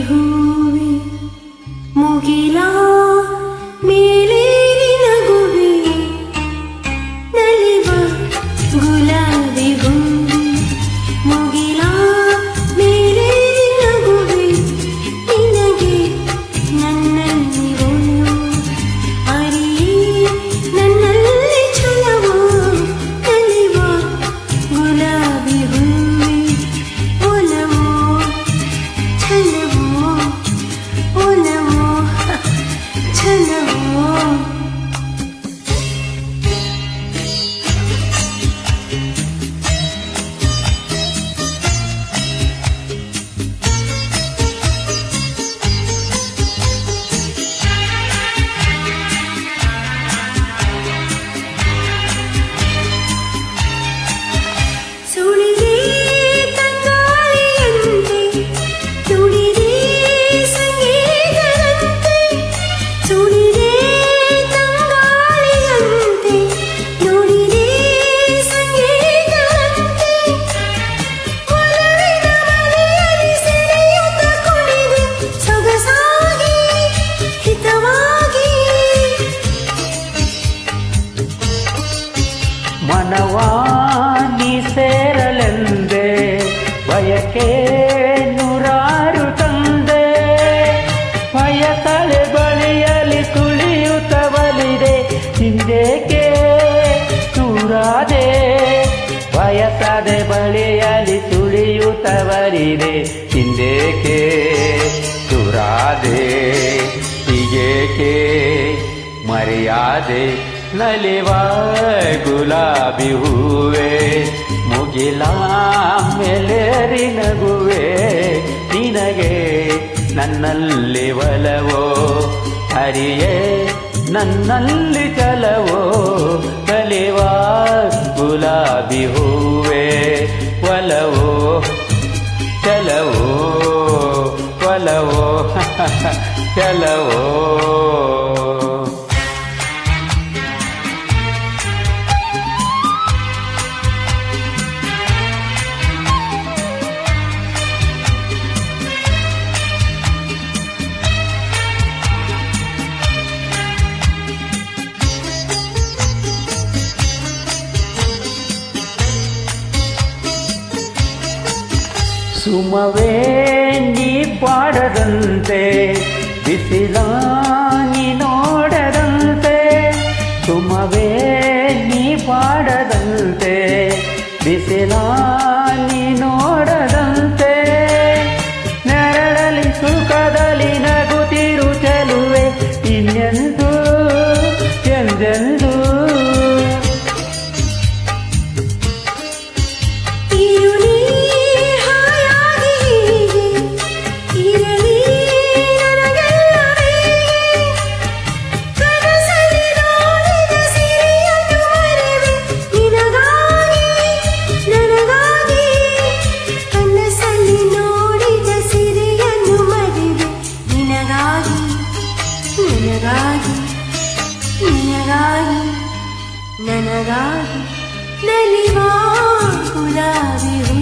ಹೂವೆ ಮುಗಿಲ ಮೇಲೇರಿ ನಗುವೆ ನಲಿವ ಗುಲಾಬಿ ಹೂವೆ ಮುಗಿಲ ಮೇಲೇರಿ ನಗುವೆ ನಿನಗೆ ನನ್ನಲ್ಲಿ ಒಲವು ಅರಿಯೇ ನನ್ನಲ್ಲಿ ಛಲವು ನಲಿವ ಗುಲಾಬಿ ಹೂವೆ ಒಲವು ಛಲವು ಒಲವು ಛಲವು ಸುಳಿದೆ ತಂಗಾಳಿಯಂತೆ ತುಳಿದೆ ಸಂಗೀತದಂತೆ ಸುಳಿದೆ ತಂಗಾಳಿಯಂತೆ ನುಡಿದೆ ಸಂಗೀತದಂತೆ ಒಲವಿನ ಮನೆಯಲ್ಲಿ ಸೆಳೆಯುತ್ತ ಕುಣಿದೆ ಸೊಗಸಾಗಿ ಹಿತವಾಗಿ ಮನವಾನಿ ಸೇರಲೆಂದೆ ಬಯಕೆ ನೂರಾರು ತಂದೆ ಬಯತಲೆ ಬಳಿಯಲಿ ತುಳಿಯುತ್ತವಲಿದೆ ಹಿಂದೇಕೆ ದೂರಾದೆ ಬಯಸದೆ ಬಳಿಯಲಿ ತುಳಿಯುತ್ತವರಿದೆ ಹಿಂದೇಕೆ ದೂರಾದೆ ಹೀಗೇಕೆ ಮರೆಯಾದೆ ನಲಿವ ಗುಲಾಬಿ ಹೂವೆ ಮುಗಿಲ ಮೇಲೇರಿ ನಗುವೆ ನಿನಗೆ ನನ್ನಲ್ಲಿ ಒಲವೋ ಹರಿಯೇ ನನ್ನಲ್ಲಿ ಛಲವೋ ನಲಿವ ಗುಲಾಬಿ ಹೂವೆ ಒಲವೋ ಛಲವೋ ಒಲವೋ ಛಲವೋ ಸುಮವೇ ನೀ ಪಾಡದಂತೆ ಬಿಸಿಲ ನೀ ನೋಡದಂತೆ ಸುಮವೇ ನೀ ಪಾಡದಂತೆ ಬಿಸಿಲ ನೀ ನೋಡದಂತೆ ನೆರಳಲಿ ಸುಖದಲ್ಲಿ ನಗುತ್ತಿರು ಚೆಲುವೆ ಇನ್ನೆಂದು ಎಂದೆಂದು ನನಗಾಗಿ ನಲಿವ ಗುಲಾಬಿ ಹೂ